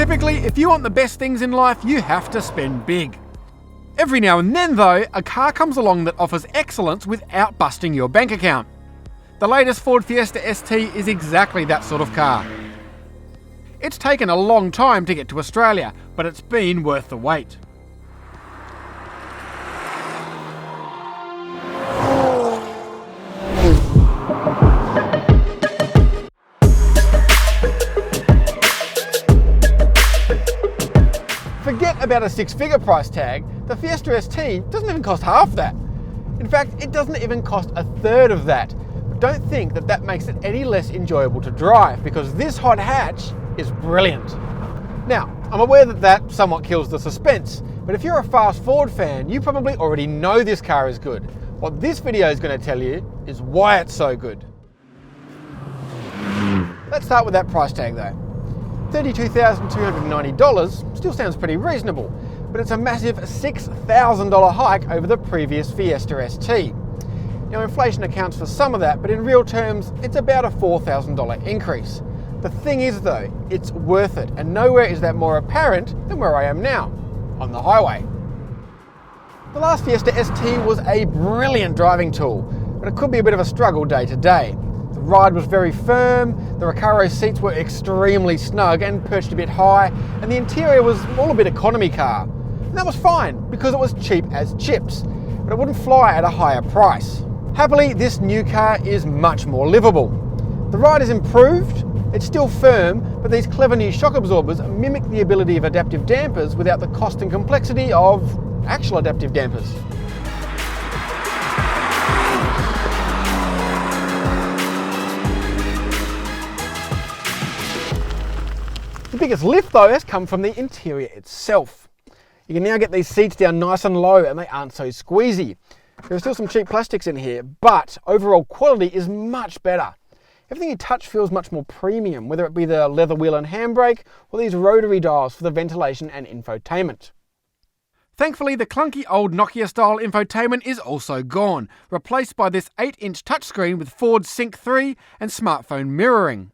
Typically, if you want the best things in life, you have to spend big. Every now and then though, a car comes along that offers excellence without busting your bank account. The latest Ford Fiesta ST is exactly that sort of car. It's taken a long time to get to Australia, but it's been worth the wait. Forget about a six-figure price tag, the Fiesta ST doesn't even cost half that. In fact, it doesn't even cost a third of that. But don't think that that makes it any less enjoyable to drive, because this hot hatch is brilliant. Now, I'm aware that that somewhat kills the suspense, but if you're a fast Ford fan, you probably already know this car is good. What this video is going to tell you is why it's so good. Let's start with that price tag though. $32,290 still sounds pretty reasonable, but it's a massive $6,000 hike over the previous Fiesta ST. Now, inflation accounts for some of that, but in real terms, it's about a $4,000 increase. The thing is though, it's worth it, and nowhere is that more apparent than where I am now, on the highway. The last Fiesta ST was a brilliant driving tool, but it could be a bit of a struggle day to day. The ride was very firm, the Recaro seats were extremely snug and perched a bit high, and the interior was all a bit economy car. And that was fine, because it was cheap as chips, but it wouldn't fly at a higher price. Happily, this new car is much more livable. The ride is improved, it's still firm, but these clever new shock absorbers mimic the ability of adaptive dampers without the cost and complexity of actual adaptive dampers. The biggest lift though has come from the interior itself. You can now get these seats down nice and low and they aren't so squeezy. There are still some cheap plastics in here, but overall quality is much better. Everything you touch feels much more premium, whether it be the leather wheel and handbrake or these rotary dials for the ventilation and infotainment. Thankfully, the clunky old Nokia-style infotainment is also gone, replaced by this 8-inch touchscreen with Ford Sync 3 and smartphone mirroring.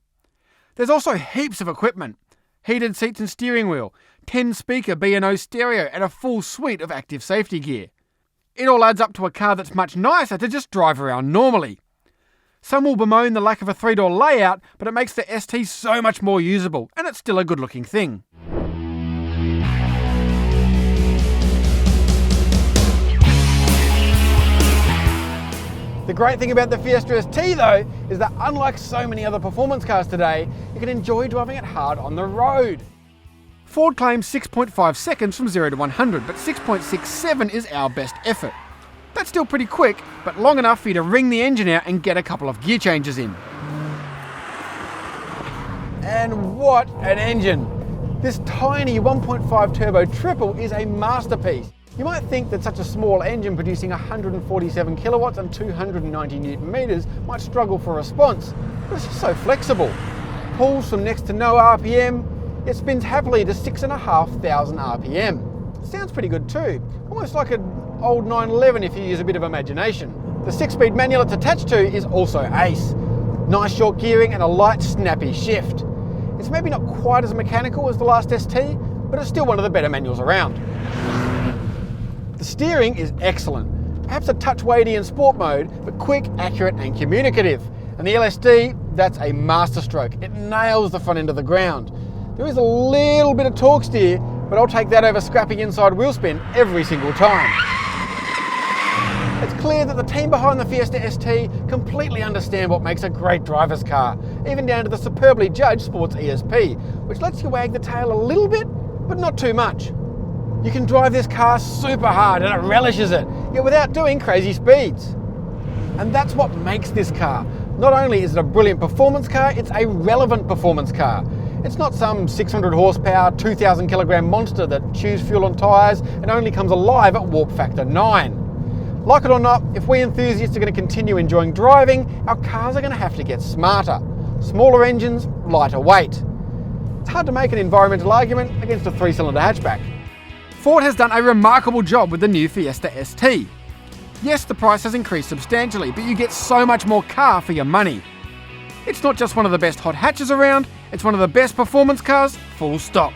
There's also heaps of equipment. Heated seats and steering wheel, 10-speaker B&O stereo and a full suite of active safety gear. It all adds up to a car that's much nicer to just drive around normally. Some will bemoan the lack of a 3-door layout, but it makes the ST so much more usable, and it's still a good looking thing. The great thing about the Fiesta ST though, is that unlike so many other performance cars today, you can enjoy driving it hard on the road. Ford claims 6.5 seconds from 0 to 100, but 6.67 is our best effort. That's still pretty quick, but long enough for you to wring the engine out and get a couple of gear changes in. And what an engine! This tiny 1.5 turbo triple is a masterpiece. You might think that such a small engine producing 147 kilowatts and 290 newton meters might struggle for response, but it's just so flexible. Pulls from next to no RPM, it spins happily to 6,500 RPM. Sounds pretty good too, almost like an old 911 if you use a bit of imagination. The 6-speed manual it's attached to is also ace. Nice short gearing and a light snappy shift. It's maybe not quite as mechanical as the last ST, but it's still one of the better manuals around. The steering is excellent, perhaps a touch weighty in sport mode, but quick, accurate and communicative. And the LSD, that's a masterstroke. It nails the front end of the ground. There is a little bit of torque steer, but I'll take that over scrappy inside wheel spin every single time. It's clear that the team behind the Fiesta ST completely understand what makes a great driver's car, even down to the superbly judged Sports ESP, which lets you wag the tail a little bit, but not too much. You can drive this car super hard and it relishes it, yet without doing crazy speeds. And that's what makes this car. Not only is it a brilliant performance car, it's a relevant performance car. It's not some 600 horsepower, 2,000 kilogram monster that chews fuel on tyres and only comes alive at warp factor 9. Like it or not, if we enthusiasts are going to continue enjoying driving, our cars are going to have to get smarter. Smaller engines, lighter weight. It's hard to make an environmental argument against a 3-cylinder hatchback. Ford has done a remarkable job with the new Fiesta ST. Yes, the price has increased substantially, but you get so much more car for your money. It's not just one of the best hot hatches around, it's one of the best performance cars, full stop.